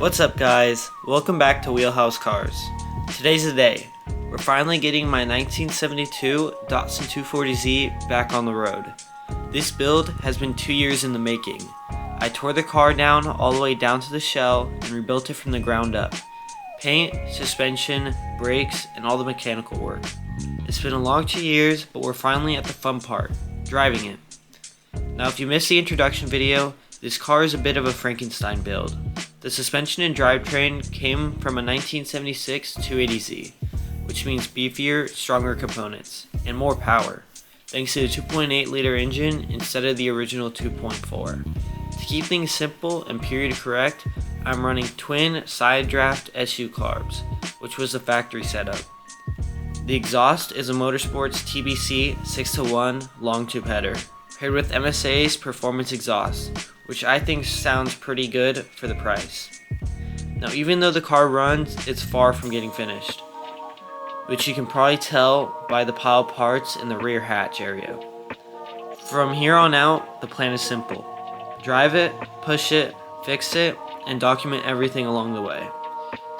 What's up guys, welcome back to Wheelhouse Cars. Today's the day. We're finally getting my 1972 Datsun 240Z back on the road. This build has been 2 years in the making. I tore the car down all the way down to the shell and rebuilt it from the ground up. Paint, suspension, brakes, and all the mechanical work. It's been a long 2 years, but we're finally at the fun part, driving it. Now if you missed the introduction video, this car is a bit of a Frankenstein build. The suspension and drivetrain came from a 1976 280Z, which means beefier, stronger components, and more power, thanks to the 2.8 liter engine instead of the original 2.4. To keep things simple and period correct, I'm running twin side draft SU carbs, which was the factory setup. The exhaust is a Motorsports TBC 6-to-1 long tube header, paired with MSA's performance exhaust, which I think sounds pretty good for the price. Now even though the car runs, it's far from getting finished, which you can probably tell by the pile of parts in the rear hatch area. From here on out, the plan is simple. Drive it, push it, fix it, and document everything along the way.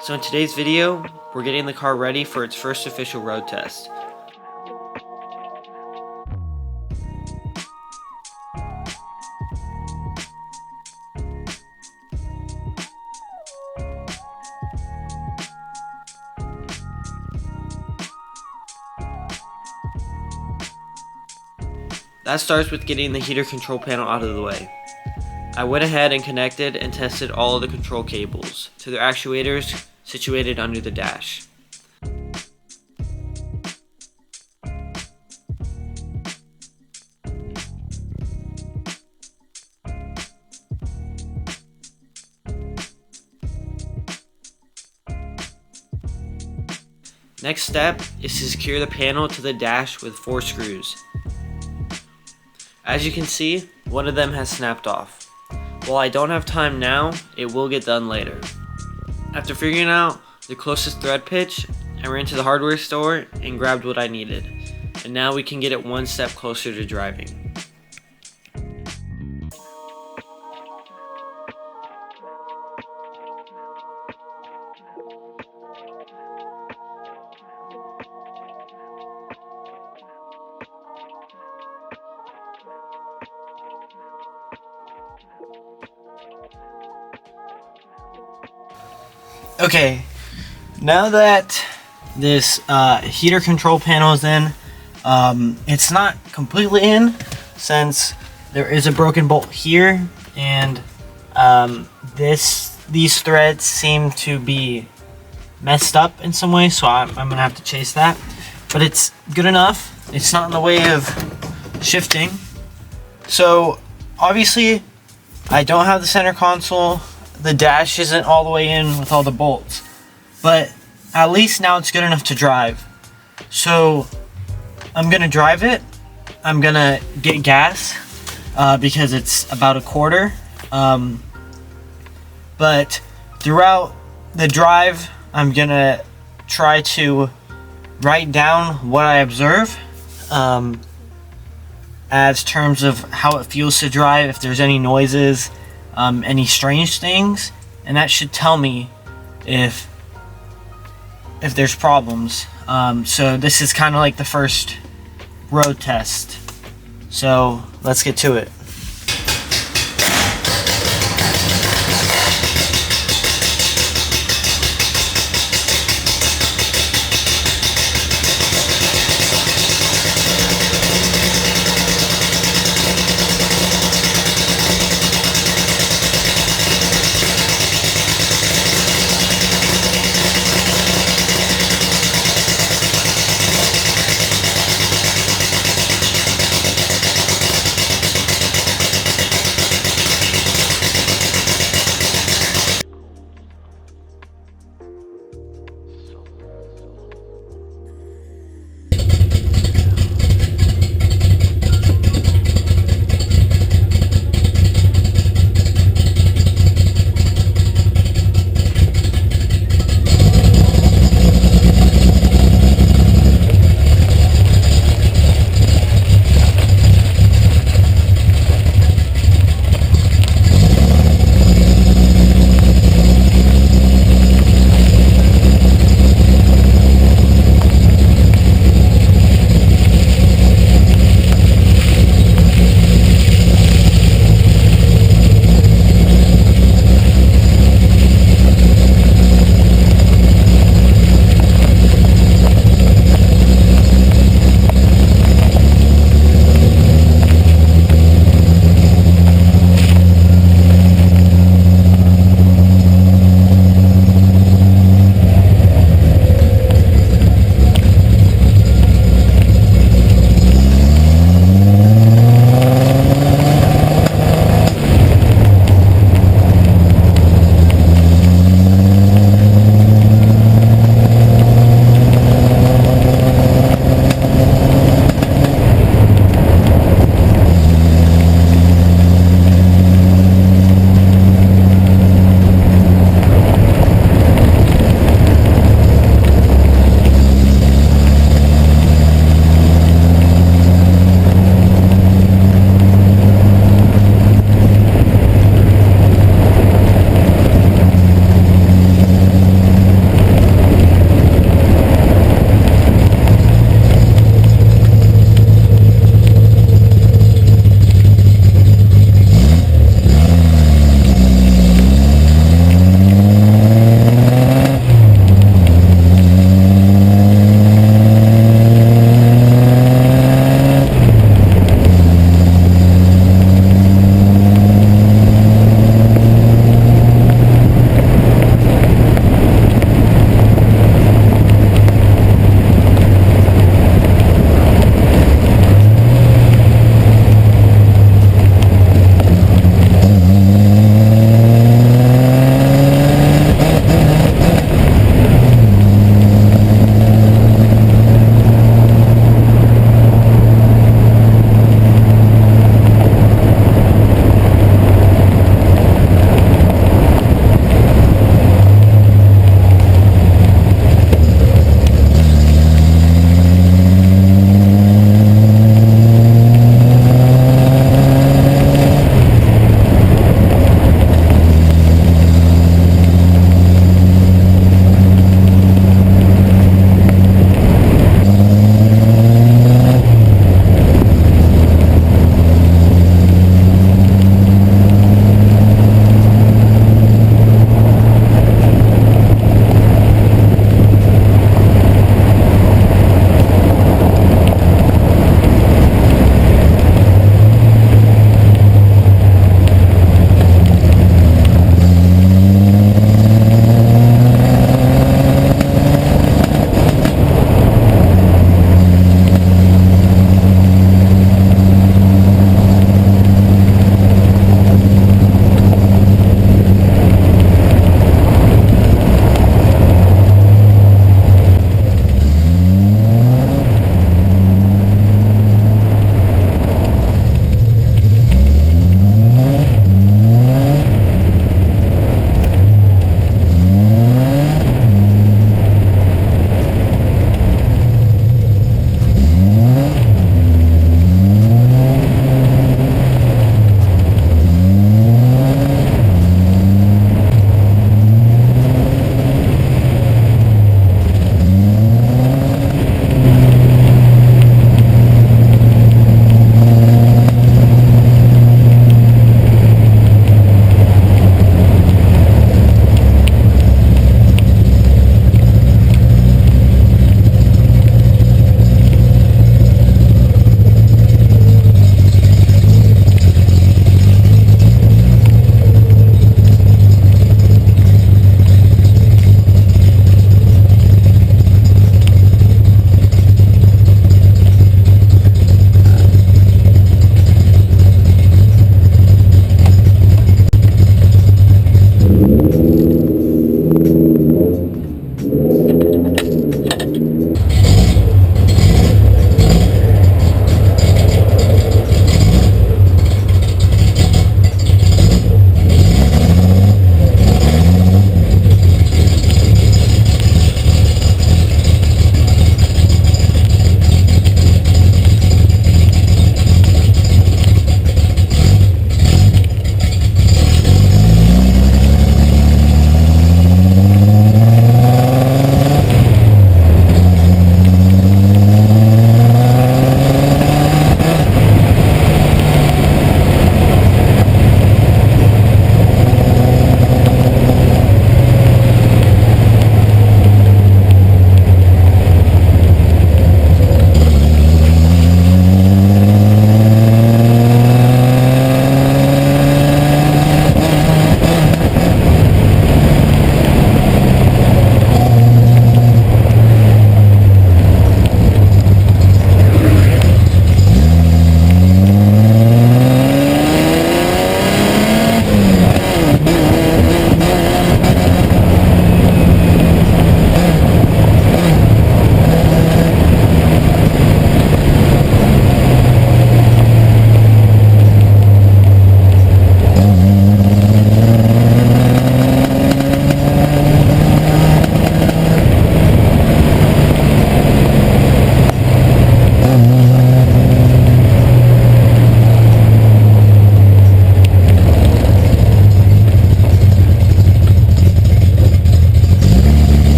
So in today's video, we're getting the car ready for its first official road test. That starts with getting the heater control panel out of the way. I went ahead and connected and tested all of the control cables to their actuators situated under the dash. Next step is to secure the panel to the dash with 4 screws. As you can see, one of them has snapped off. While I don't have time now, it will get done later. After figuring out the closest thread pitch, I ran to the hardware store and grabbed what I needed. And now we can get it one step closer to driving. Okay, now that this heater control panel is in, it's not completely in since there is a broken bolt here, and these threads seem to be messed up in some way, so I'm gonna have to chase that. But it's good enough. It's not in the way of shifting. So obviously, I don't have the center console. The dash isn't all the way in with all the bolts, but at least now it's good enough to drive. So I'm gonna drive it. I'm gonna get gas because it's about a quarter. But throughout the drive, I'm gonna try to write down what I observe as terms of how it feels to drive, if there's any noises, any strange things, and that should tell me if there's problems. So this is kind of like the first road test. So let's get to it.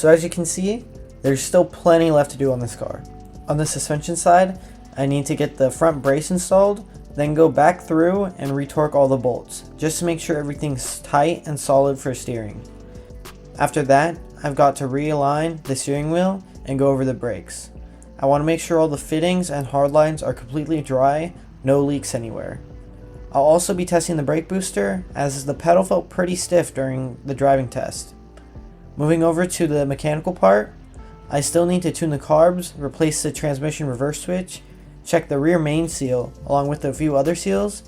So as you can see, there's still plenty left to do on this car. On the suspension side, I need to get the front brace installed, then go back through and retorque all the bolts, just to make sure everything's tight and solid for steering. After that, I've got to realign the steering wheel and go over the brakes. I want to make sure all the fittings and hard lines are completely dry, no leaks anywhere. I'll also be testing the brake booster, as the pedal felt pretty stiff during the driving test. Moving over to the mechanical part, I still need to tune the carbs, replace the transmission reverse switch, check the rear main seal along with a few other seals,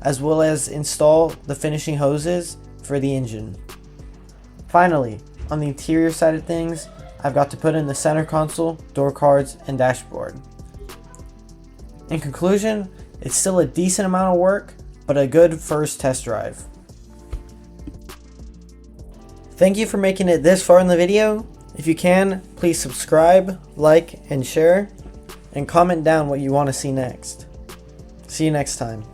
as well as install the finishing hoses for the engine. Finally, on the interior side of things, I've got to put in the center console, door cards, and dashboard. In conclusion, it's still a decent amount of work, but a good first test drive. Thank you for making it this far in the video. If you can, please subscribe, like, and share, and comment down what you want to see next. See you next time.